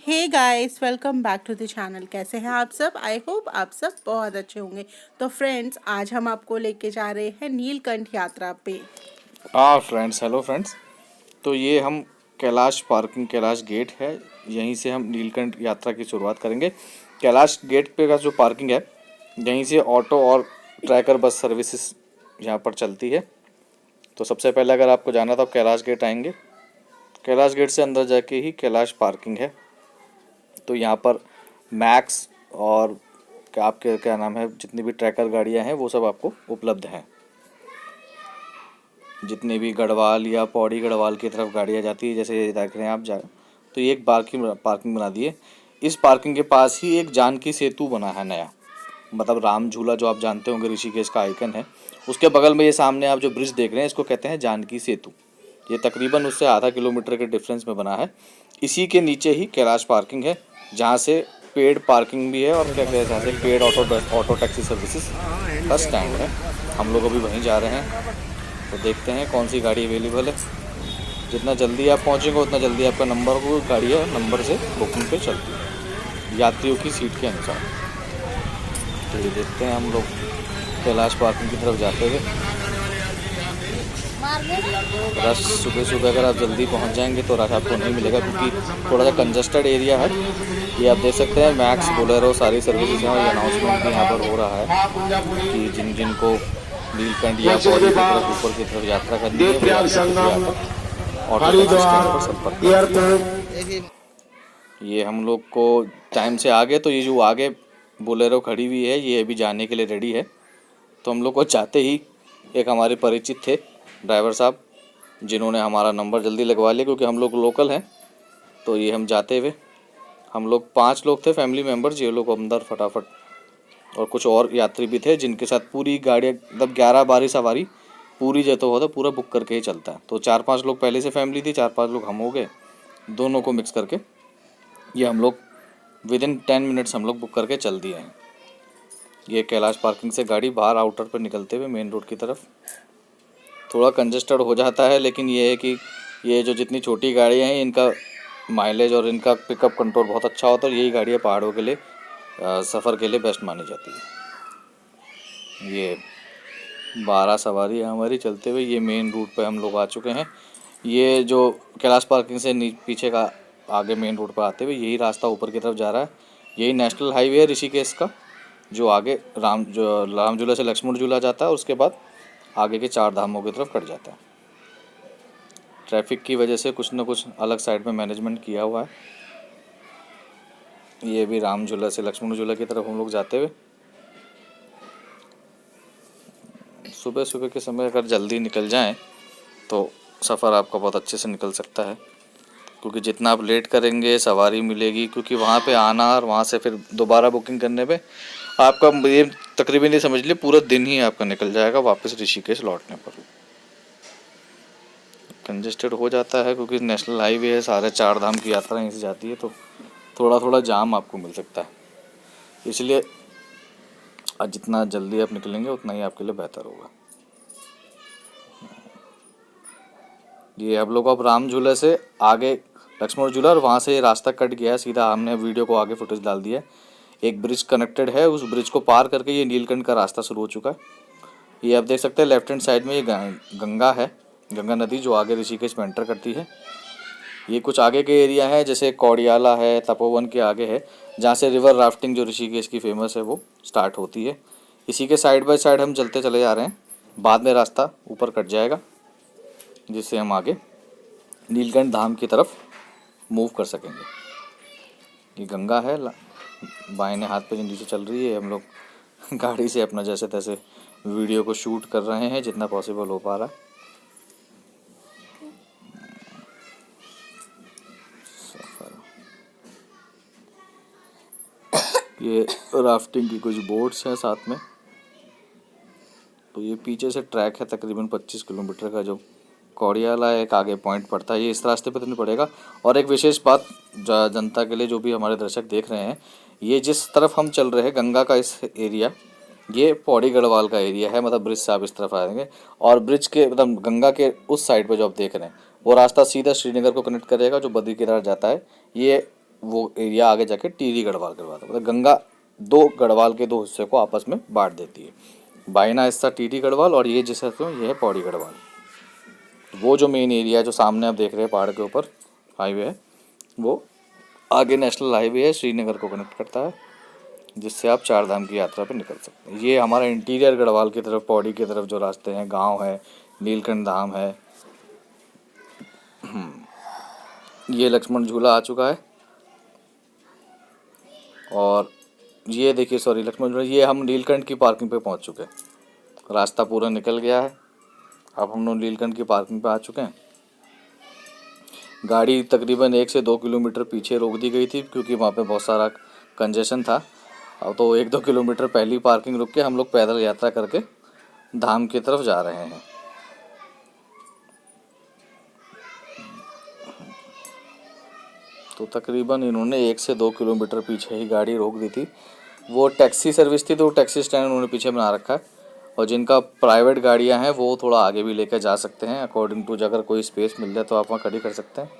Hey guys, welcome back to the channel. कैसे हैं आप सब? आई होप आप सब बहुत अच्छे होंगे। तो फ्रेंड्स, आज हम आपको लेके जा रहे हैं नीलकंठ यात्रा पे। हाँ फ्रेंड्स, हेलो फ्रेंड्स। तो ये हम कैलाश पार्किंग, कैलाश गेट है, यहीं से हम नीलकंठ यात्रा की शुरुआत करेंगे। कैलाश गेट पे का जो पार्किंग है, यहीं से ऑटो और ट्रैकर बस सर्विसेज यहाँ पर चलती है। तो सबसे पहले अगर आपको जाना तो आप कैलाश गेट आएंगे। कैलाश गेट से अंदर जाके ही कैलाश पार्किंग है। तो यहाँ पर मैक्स और आपके क्या नाम है, जितनी भी ट्रैकर गाड़ियाँ हैं वो सब आपको उपलब्ध हैं। जितने भी गढ़वाल या पौड़ी गढ़वाल की तरफ गाड़ियाँ जाती है, जैसे ये देख रहे हैं आप जा, तो ये एक पार्किंग बना दी है। इस पार्किंग के पास ही एक जानकी सेतु बना है नया, मतलब राम झूला जो आप जानते होंगे, ऋषिकेश का आइकन है। उसके बगल में ये सामने आप जो ब्रिज देख रहे हैं, इसको कहते हैं जानकी सेतु। ये तकरीबन उससे आधा किलोमीटर के डिफरेंस में बना है। इसी के नीचे ही कैलाश पार्किंग है, जहाँ से पेड पार्किंग भी है और क्या कहते हैं, जहाँ से पेड ऑटो टैक्सी सर्विसेज का स्टैंड है। हम लोग अभी वहीं जा रहे हैं, तो देखते हैं कौन सी गाड़ी अवेलेबल है। जितना जल्दी आप पहुंचेंगे उतना जल्दी आपका नंबर को गाड़ी है नंबर से बुकिंग पे चलती है, यात्रियों की सीट के अनुसार। तो ये देखते हैं हम लोग कैलाश पार्किंग की तरफ जाते हुए। रश सुबह सुबह अगर आप जल्दी पहुंच जाएंगे तो रश आपको नहीं मिलेगा, क्योंकि थोड़ा सा कंजस्टेड एरिया है। ये आप देख सकते हैं, मैक्स, बोलेरो सारी सर्विसेज हैं। और ये अनाउंसमेंट भी यहाँ पर हो रहा है कि जिन जिन को नीलकंठ या पौड़ी की तरफ ऊपर की तरफ यात्रा करनी है, वो ऑटो टैक्सी स्टैंड पर संपर्क करें। ये हम लोग को टाइम से आगे, तो ये जो आगे बोलेरो खड़ी हुई है ये अभी जाने के लिए रेडी है। तो हम लोग को चाहते ही एक हमारे परिचित थे ड्राइवर साहब, जिन्होंने हमारा नंबर जल्दी लगवा लिया, क्योंकि हम लोग लोकल हैं। तो ये हम जाते हुए, हम लोग 5 लोग थे फैमिली मेम्बर्स, ये लोग अंदर फटाफट, और कुछ और यात्री भी थे जिनके साथ पूरी गाड़ी, मतलब 11-12 सवारी पूरी जैसे होता पूरा बुक करके ही चलता है। तो 4-5 लोग पहले से फैमिली थी, 4-5 लोग हम हो गए, दोनों को मिक्स करके ये हम लोग विदिन 10 मिनट्स हम लोग बुक करके चल दिए हैं। ये कैलाश पार्किंग से गाड़ी बाहर आउटर पर निकलते हुए मेन रोड की तरफ थोड़ा कंजस्टेड हो जाता है, लेकिन ये है कि ये जो जितनी छोटी गाड़ियाँ हैं इनका माइलेज और इनका पिकअप कंट्रोल बहुत अच्छा होता है, और यही गाड़ियाँ पहाड़ों के लिए सफ़र के लिए बेस्ट मानी जाती है। ये 12 सवारी है हमारी चलते हुए, ये मेन रूट पे हम लोग आ चुके हैं। ये जो कैलाश पार्किंग से पीछे का आगे मेन रोड पर आते हुए यही रास्ता ऊपर की तरफ जा रहा है। यही नेशनल हाईवे है ऋषिकेश का, जो आगे राम झूला से लक्ष्मण झूला जाता है, और उसके बाद आगे के 4 धामों की तरफ कट जाता है। ट्रैफिक की वजह से कुछ न कुछ अलग साइड में मैनेजमेंट किया हुआ है। ये भी राम झूला से लक्ष्मण झूला की तरफ हम लोग जाते हुए। सुबह सुबह के समय अगर जल्दी निकल जाएं तो सफ़र आपका बहुत अच्छे से निकल सकता है, क्योंकि जितना आप लेट करेंगे सवारी मिलेगी, क्योंकि वहाँ पे आना और वहाँ से फिर दोबारा बुकिंग करने पे आपका ये तकरीबन ये समझ लीजिए पूरा दिन ही आपका निकल जाएगा वापस ऋषिकेश लौटने पर। कंजेस्टेड हो जाता है क्योंकि नेशनल हाईवे है, सारे 4 धाम की यात्रा यहीं से जाती है, तो थोड़ा थोड़ा जाम आपको मिल सकता है। इसलिए आज जितना जल्दी आप निकलेंगे उतना ही आपके लिए बेहतर होगा। ये आप लोग अब राम झूले से आगे लक्ष्मण झूला, और वहाँ से ये रास्ता कट गया है सीधा, हमने वीडियो को आगे फुटेज डाल दिया है। एक ब्रिज कनेक्टेड है, उस ब्रिज को पार करके ये नीलकंठ का रास्ता शुरू हो चुका है। ये आप देख सकते हैं लेफ्ट हैंड साइड में ये गंगा है, गंगा नदी जो आगे ऋषिकेश में एंटर करती है। ये कुछ आगे के एरिया है, जैसे कौड़ियाला है, तपोवन के आगे है, जहाँ से रिवर राफ्टिंग जो ऋषिकेश की फेमस है वो स्टार्ट होती है। इसी के साइड बाय साइड हम चलते चले जा रहे हैं, बाद में रास्ता ऊपर कट जाएगा जिससे हम आगे नीलकंठ धाम की तरफ मूव कर सकेंगे। ये गंगा है, बाएं हाथ पे नीचे चल रही है। हम लोग गाड़ी से अपना जैसे तैसे वीडियो को शूट कर रहे हैं जितना पॉसिबल हो पा रहा है। ये राफ्टिंग की कुछ बोट्स हैं साथ में। तो ये पीछे से ट्रैक है तकरीबन 25 किलोमीटर का, जो कौड़ियाला एक आगे पॉइंट पड़ता है, ये इस रास्ते पे तो नहीं पड़ेगा। और एक विशेष बात जनता के लिए, जो भी हमारे दर्शक देख रहे हैं, ये जिस तरफ हम चल रहे हैं गंगा का इस एरिया, ये पौड़ी गढ़वाल का एरिया है, मतलब ब्रिज से आप इस तरफ आएंगे, और ब्रिज के मतलब गंगा के उस साइड पे जो आप देख रहे हैं वो रास्ता सीधा श्रीनगर को कनेक्ट करेगा, जो बद्री केदार जाता है। ये वो एरिया आगे जाके टिहरी गढ़वाल कहलाता है। मतलब गंगा दो गढ़वाल के दो हिस्से को आपस में बांट देती है, बाइना हिस्सा टिहरी गढ़वाल और ये जिस हिस्से में ये है पौड़ी गढ़वाल। वो जो मेन एरिया है जो सामने आप देख रहे हैं पहाड़ के ऊपर हाईवे है, वो आगे नेशनल हाईवे है, श्रीनगर को कनेक्ट करता है, जिससे आप चार धाम की यात्रा पे निकल सकते हैं। ये हमारा इंटीरियर गढ़वाल की तरफ, पौड़ी की तरफ जो रास्ते हैं, गांव है, नीलकंठ धाम है। ये लक्ष्मण झूला आ चुका है और ये देखिए, सॉरी लक्ष्मण झूला, ये हम नीलकंठ की पार्किंग पे पहुंच चुके हैं। रास्ता पूरा निकल गया है, अब हम लोग नीलकंठ की पार्किंग पे आ चुके हैं। गाड़ी तकरीबन 1 से 2 किलोमीटर पीछे रोक दी गई थी क्योंकि वहाँ पे बहुत सारा कंजेशन था। अब तो 1-2 किलोमीटर पहली पार्किंग रुक के हम लोग पैदल यात्रा करके धाम की तरफ जा रहे हैं। तो तकरीबन इन्होंने 1 से 2 किलोमीटर पीछे ही गाड़ी रोक दी थी। वो टैक्सी सर्विस थी तो टैक्सी स्टैंड उन्होंने पीछे बना रखा है, और जिनका प्राइवेट गाड़ियां हैं वो थोड़ा आगे भी लेकर जा सकते हैं अकॉर्डिंग टू, अगर कोई स्पेस मिल जाए तो आप वहाँ खड़ी कर सकते हैं।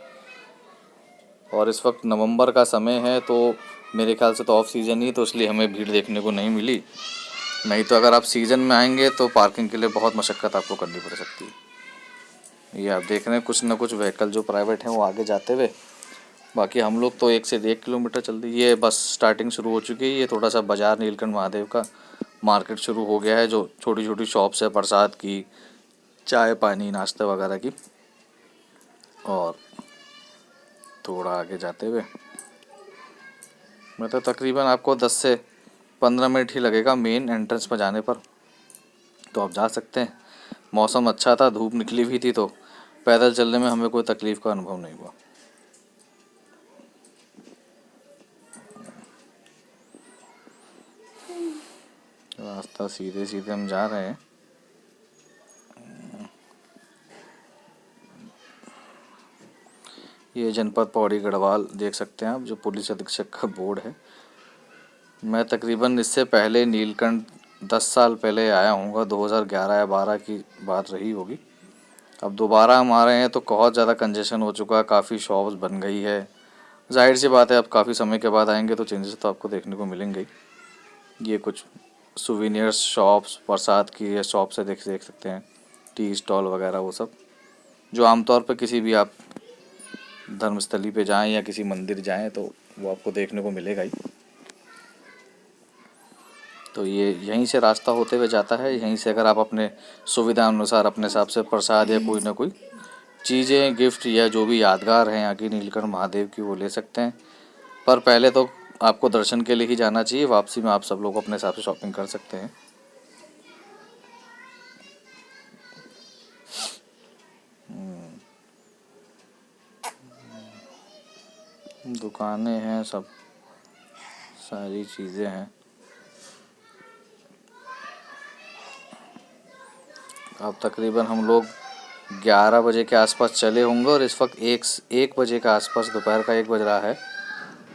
और इस वक्त नवंबर का समय है तो मेरे ख्याल से तो ऑफ सीज़न ही, तो इसलिए हमें भीड़ देखने को नहीं मिली। नहीं तो अगर आप सीज़न में आएंगे तो पार्किंग के लिए बहुत मशक्क़त आपको करनी पड़ सकती है। ये आप देख रहे हैं कुछ ना कुछ व्हीकल जो प्राइवेट हैं वो आगे जाते हुए, बाकी हम लोग तो 1 से 1 किलोमीटर चल दी। ये बस स्टार्टिंग शुरू हो चुकी है। ये थोड़ा सा बाज़ार नीलकंठ महादेव का मार्केट शुरू हो गया है, जो छोटी छोटी शॉप्स है प्रसाद की, चाय पानी नाश्ते वगैरह की। और थोड़ा आगे जाते हुए मतलब तकरीबन आपको 10 से 15 मिनट ही लगेगा मेन एंट्रेंस पर जाने पर, तो आप जा सकते हैं। मौसम अच्छा था, धूप निकली हुई थी, तो पैदल चलने में हमें कोई तकलीफ़ का अनुभव नहीं हुआ। रास्ता सीधे सीधे हम जा रहे हैं। ये जनपद पौड़ी गढ़वाल देख सकते हैं आप, जो पुलिस अधीक्षक का बोर्ड है। मैं तकरीबन इससे पहले नीलकंठ 10 साल पहले आया हूँगा, 2011 या 12 की बात रही होगी। अब दोबारा हम आ रहे हैं तो बहुत ज़्यादा कंजेशन हो चुका है, काफ़ी शॉप्स बन गई है। जाहिर सी बात है, अब काफ़ी समय के बाद आएंगे तो चेंजेस तो आपको देखने को मिलेंगे ही। ये कुछ सुवीनियर्स शॉप्स, प्रसाद की शॉप से देख सकते हैं, टी स्टॉल वगैरह, वो सब जो आमतौर पर किसी भी आप धर्मस्थली पे जाएं या किसी मंदिर जाएं तो वो आपको देखने को मिलेगा ही। तो ये यहीं से रास्ता होते हुए जाता है। यहीं से अगर आप अपने सुविधा अनुसार अपने हिसाब से प्रसाद या कोई ना कोई चीज़ें, गिफ्ट या जो भी यादगार हैं यहाँ की नीलकंठ महादेव की, वो ले सकते हैं। पर पहले तो आपको दर्शन के लिए ही जाना चाहिए, वापसी में आप सब लोग अपने हिसाब से शॉपिंग कर सकते हैं। दुकानें हैं, सब सारी चीज़ें हैं। अब तकरीबन हम लोग 11 बजे के आसपास चले होंगे और इस वक्त 1 बजे के आसपास, दोपहर का 1 बज रहा है,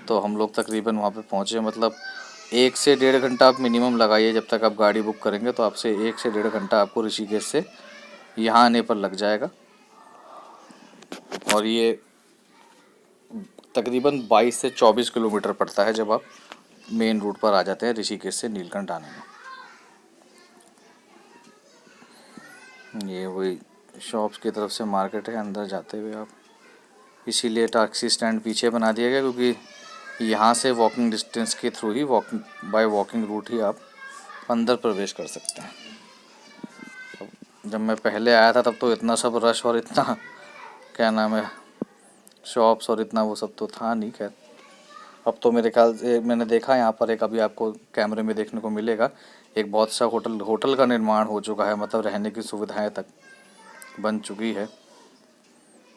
तो हम लोग तकरीबन वहाँ पे पहुँचे। मतलब 1 से 1.5 घंटा आप मिनिमम लगाइए, जब तक आप गाड़ी बुक करेंगे तो आपसे 1 से 1.5 घंटा आपको ऋषिकेश से यहाँ आने पर लग जाएगा। और ये तकरीबन 22 से 24 किलोमीटर पड़ता है जब आप मेन रूट पर आ जाते हैं ऋषिकेश से नीलकंठ आने में। ये वही शॉप्स की तरफ से मार्केट है अंदर जाते हुए आप, इसीलिए टैक्सी स्टैंड पीछे बना दिया गया क्योंकि यहाँ से वॉकिंग डिस्टेंस के थ्रू ही, वॉकिंग रूट ही आप अंदर प्रवेश कर सकते हैं। जब मैं पहले आया था तब तो इतना सब रश और इतना क्या नाम है शॉप्स और इतना वो सब तो था नहीं। खैर अब तो मेरे ख्याल से मैंने देखा यहाँ पर एक, अभी आपको कैमरे में देखने को मिलेगा, एक बहुत सा होटल का निर्माण हो चुका है, मतलब रहने की सुविधाएं तक बन चुकी है।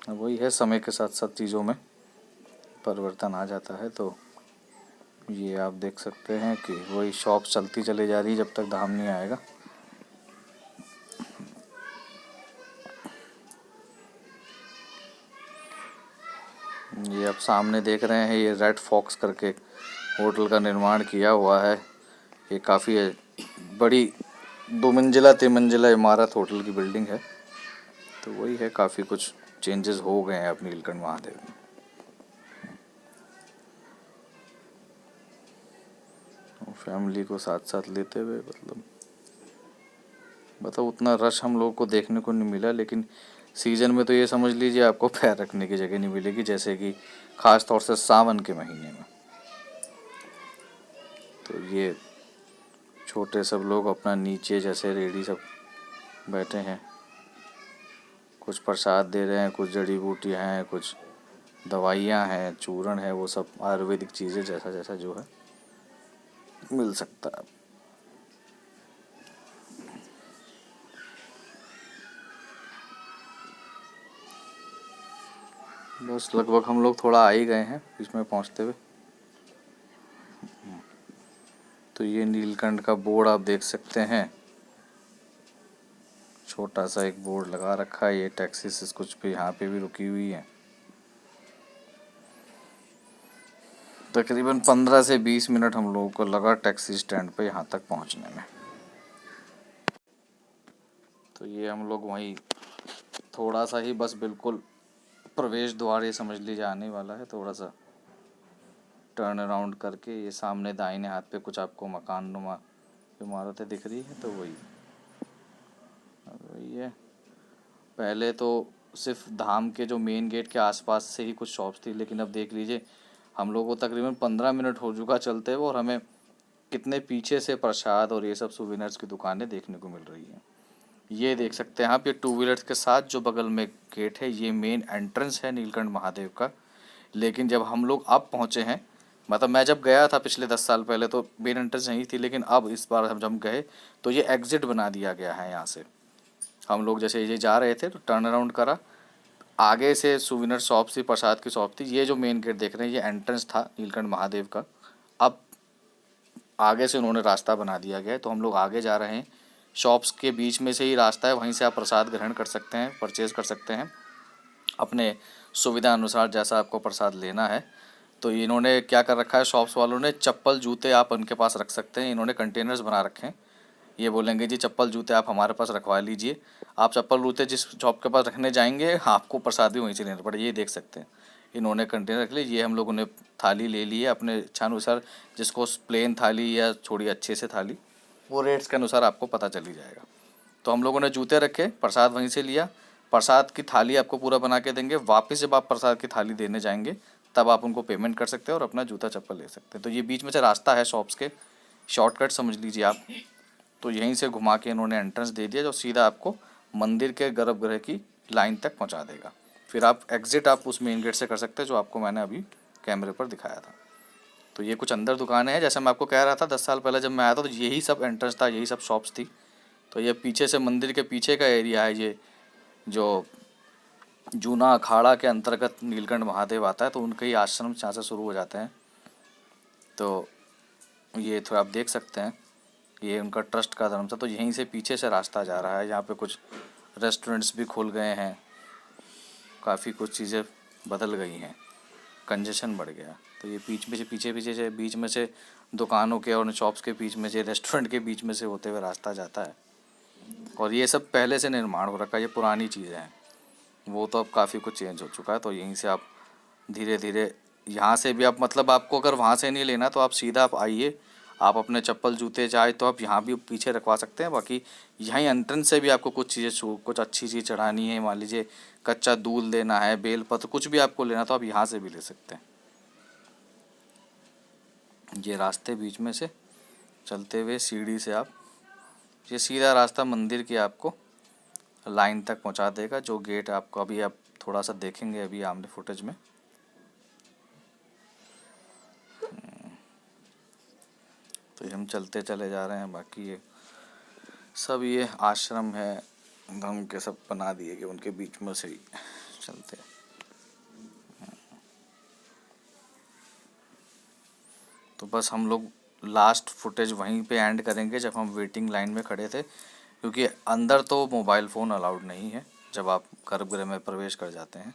वही है, समय के साथ साथ चीज़ों में परिवर्तन आ जाता है। तो ये आप देख सकते हैं कि वही शॉप चलती चली जा रही है जब तक धाम नहीं आएगा। ये आप सामने देख रहे हैं, ये रेड फॉक्स करके होटल का निर्माण किया हुआ है। ये काफ़ी बड़ी 2 मंजिला 3 मंजिला इमारत होटल की बिल्डिंग है। तो वही है, काफ़ी कुछ चेंजेस हो गए हैं अब नीलकंठ महादेव में। फैमिली को साथ साथ लेते हुए मतलब उतना रश हम लोगों को देखने को नहीं मिला, लेकिन सीज़न में तो ये समझ लीजिए आपको पैर रखने की जगह नहीं मिलेगी, जैसे कि ख़ास तौर से सावन के महीने में। तो ये छोटे सब लोग अपना नीचे जैसे रेडी सब बैठे हैं, कुछ प्रसाद दे रहे हैं, कुछ जड़ी बूटियाँ हैं, कुछ दवाइयाँ हैं, चूर्ण है, वो सब आयुर्वेदिक चीज़ें जैसा जैसा जो है मिल सकता है। बस लगभग हम लोग थोड़ा आ ही गए हैं इसमें पहुंचते हुए। तो ये नीलकंठ का बोर्ड आप देख सकते हैं, छोटा सा एक बोर्ड लगा रखा है। ये टैक्सीज कुछ पे यहाँ पे भी रुकी हुई है। तकरीबन 15 से 20 मिनट हम लोगों को लगा टैक्सी स्टैंड पे यहाँ तक पहुँचने में। तो ये हम लोग वहीं थोड़ा सा ही बस बिल्कुल प्रवेश द्वार ये समझ लीजिए आने वाला है। थोड़ा सा टर्न अराउंड करके ये सामने दाहिने हाथ पे कुछ आपको मकान नुमा इमारतें दिख रही है, तो वही है। पहले तो सिर्फ धाम के जो मेन गेट के आसपास से ही कुछ शॉप्स थी, लेकिन अब देख लीजिए हम लोगों को तकरीबन 15 मिनट हो चुका चलते हुए और हमें कितने पीछे से प्रसाद और ये सब सुविनर्स की दुकानें देखने को मिल रही हैं। ये देख सकते हैं आप, ये 2 व्हीलर्स के साथ जो बगल में गेट है ये मेन एंट्रेंस है नीलकंठ महादेव का। लेकिन जब हम लोग अब पहुँचे हैं, मतलब मैं जब गया था पिछले 10 साल पहले तो मेन एंट्रेंस नहीं थी, लेकिन अब इस बार हम जब गए तो ये एग्ज़िट बना दिया गया है। यहाँ से हम लोग जैसे ये जा रहे थे तो टर्न अराउंड करा, आगे से सुविनर शॉप थी, प्रसाद की शॉप थी। ये जो मेन गेट देख रहे हैं ये एंट्रेंस था नीलकंठ महादेव का। अब आगे से उन्होंने रास्ता बना दिया गया है, तो हम लोग आगे जा रहे हैं। शॉप्स के बीच में से ही रास्ता है, वहीं से आप प्रसाद ग्रहण कर सकते हैं, परचेज़ कर सकते हैं अपने सुविधा अनुसार जैसा आपको प्रसाद लेना है। तो इन्होंने क्या कर रखा है, शॉप्स वालों ने चप्पल जूते आप उनके पास रख सकते हैं। इन्होंने कंटेनर्स बना रखे हैं। ये बोलेंगे जी चप्पल जूते आप हमारे पास रखवा लीजिए। आप चप्पल जूते जिस शॉप के पास रखने जाएंगे आपको प्रसाद भी वहीं से लेना पड़ेगा। ये देख सकते हैं इन्होंने कंटेनर रख लिए। ये हम लोगों ने थाली ले ली है अपने इच्छानुसार, जिसको प्लेन थाली या थोड़ी अच्छे से थाली, वो रेट्स के अनुसार आपको पता चल ही जाएगा। तो हम लोगों ने जूते रखे, प्रसाद वहीं से लिया। प्रसाद की थाली आपको पूरा बना के देंगे। वापस जब आप प्रसाद की थाली देने जाएंगे तब आप उनको पेमेंट कर सकते हैं और अपना जूता चप्पल ले सकते हैं। तो ये बीच में से रास्ता है शॉप्स के, शॉर्टकट समझ लीजिए आप। तो यहीं से घुमा के इन्होंने एंट्रेंस दे दिया जो सीधा आपको मंदिर के गर्भगृह की लाइन तक पहुंचा देगा। फिर आप एग्ज़िट आप उस मेन गेट से कर सकते हैं जो आपको मैंने अभी कैमरे पर दिखाया था। तो ये कुछ अंदर दुकानें हैं, जैसे मैं आपको कह रहा था 10 साल पहले जब मैं आया था तो यही सब एंट्रेंस था, यही सब शॉप्स थी। तो ये पीछे से मंदिर के पीछे का एरिया है, ये जो जूना अखाड़ा के अंतर्गत नीलकंठ महादेव आता है, तो उनके ही आश्रम यहाँ से शुरू हो जाते हैं। तो ये थोड़ा आप देख सकते हैं, ये उनका ट्रस्ट का धर्म था। तो यहीं से पीछे से रास्ता जा रहा है। यहाँ पे कुछ रेस्टोरेंट्स भी खुल गए हैं, काफ़ी कुछ चीज़ें बदल गई हैं, कंजेशन बढ़ गया। तो ये बीच में से दुकानों के और शॉप्स के बीच में से, रेस्टोरेंट के बीच में से होते हुए रास्ता जाता है। और ये सब पहले से निर्माण हो रखा है, ये पुरानी चीज़ें हैं, वो तो अब काफ़ी कुछ चेंज हो चुका है। तो यहीं से आप धीरे धीरे यहाँ से भी आप, मतलब आपको अगर वहाँ से नहीं लेना तो आप सीधा आप आइए, आप अपने चप्पल जूते चाहे तो आप यहाँ भी पीछे रखवा सकते हैं। बाकी यहीं एंट्रेंस से भी आपको कुछ चीज़ें, कुछ अच्छी चीज़ चढ़ानी है, मान लीजिए कच्चा दूध लेना है, बेलपत्र, कुछ भी आपको लेना तो आप यहाँ से भी ले सकते हैं। ये रास्ते बीच में से चलते हुए सीढ़ी से आप, ये सीधा रास्ता मंदिर की आपको लाइन तक पहुंचा देगा। जो गेट आपको अभी आप थोड़ा सा देखेंगे अभी आमने फुटेज में, तो हम चलते चले जा रहे हैं। बाकी ये सब ये आश्रम है, धर्म के सब बना दिए कि उनके बीच में से ही चलते हैं। तो बस हम लोग लास्ट फुटेज वहीं पे एंड करेंगे जब हम वेटिंग लाइन में खड़े थे, क्योंकि अंदर तो मोबाइल फ़ोन अलाउड नहीं है जब आप गर्भगृह में प्रवेश कर जाते हैं।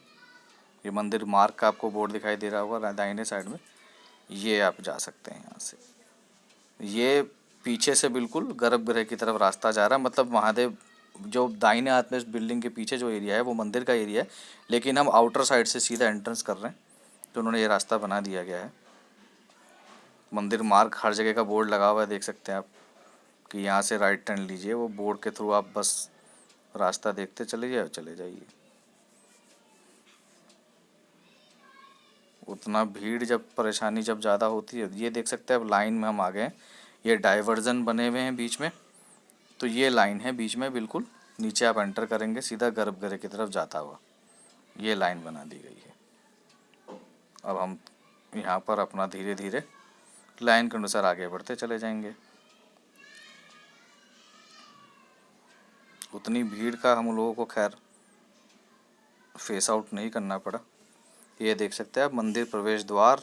ये मंदिर मार्ग का आपको बोर्ड दिखाई दे रहा होगा दाहिने साइड में, ये आप जा सकते हैं यहाँ से। ये पीछे से बिल्कुल गर्भगृह की तरफ रास्ता जा रहा है, मतलब महादेव जो दाहिने हाथ में इस बिल्डिंग के पीछे जो एरिया है वो मंदिर का एरिया है, लेकिन हम आउटर साइड से सीधा एंट्रेंस कर रहे हैं। तो उन्होंने ये रास्ता बना दिया गया है। मंदिर मार्ग हर जगह का बोर्ड लगा हुआ है, देख सकते हैं आप कि यहाँ से राइट टर्न लीजिए। वो बोर्ड के थ्रू आप बस रास्ता देखते चले जाइए और चले जाइए। उतना भीड़ जब परेशानी जब ज़्यादा होती है, ये देख सकते हैं अब लाइन में हम आ गए हैं। ये डाइवर्जन बने हुए हैं बीच में, तो ये लाइन है बीच में, बिल्कुल नीचे आप एंटर करेंगे सीधा गर्भगृह की तरफ जाता हुआ ये लाइन बना दी गई है। अब हम यहाँ पर अपना धीरे धीरे लाइन के अनुसार आगे बढ़ते चले जाएंगे। उतनी भीड़ का हम लोगों को खैर फेस आउट नहीं करना पड़ा। ये देख सकते हैं आप मंदिर प्रवेश द्वार।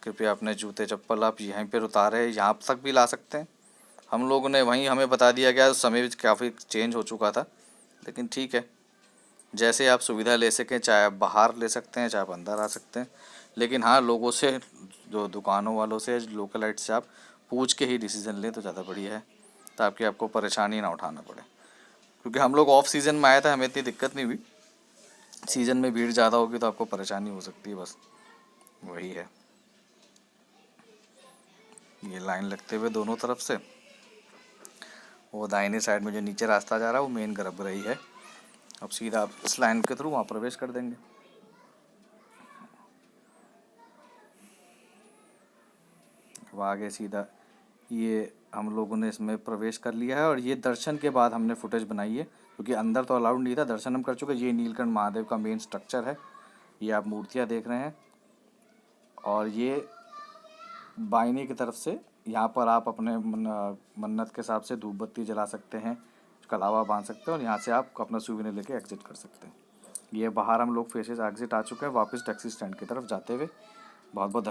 कृपया अपने जूते चप्पल आप यहीं पर उतारे, यहाँ तक भी ला सकते हैं। हम लोगों ने वहीं हमें बता दिया गया, समय भी काफ़ी चेंज हो चुका था, लेकिन ठीक है, जैसे आप सुविधा ले सकें, चाहे आप बाहर ले सकते हैं चाहे आप अंदर आ सकते हैं। लेकिन हाँ, लोगों से, जो दुकानों वालों से, लोकलाइट से आप पूछ के ही डिसीज़न लें तो ज़्यादा बढ़िया है, ताकि आपको परेशानी ना उठाना पड़े। क्योंकि हम लोग ऑफ सीज़न में आए थे, हमें इतनी दिक्कत नहीं हुई। सीज़न में भीड़ ज़्यादा होगी तो आपको परेशानी हो सकती है, बस वही है। ये लाइन लगते हुए दोनों तरफ से, वो दाहिने साइड में जो नीचे रास्ता जा रहा है वो मेन गर्भगृह ही है। अब सीधा आप इस लाइन के थ्रू वहाँ प्रवेश कर देंगे। अब आगे सीधा ये हम लोगों ने इसमें प्रवेश कर लिया है, और ये दर्शन के बाद हमने फुटेज बनाई है, क्योंकि अंदर तो अलाउड नहीं था। दर्शन हम कर चुके। ये नीलकंठ महादेव का मेन स्ट्रक्चर है, ये आप मूर्तियाँ देख रहे हैं। और ये बाइनी की तरफ से यहाँ पर आप अपने मन्नत के हिसाब से धूप बत्ती जला सकते हैं, कलावा बांध सकते हैं, और यहाँ से आप अपना सूविनेर लेके एग्जिट कर सकते हैं। ये बाहर हम लोग फेसेस एग्जिट आ चुके हैं, वापस टैक्सी स्टैंड की तरफ जाते हुए। बहुत बहुत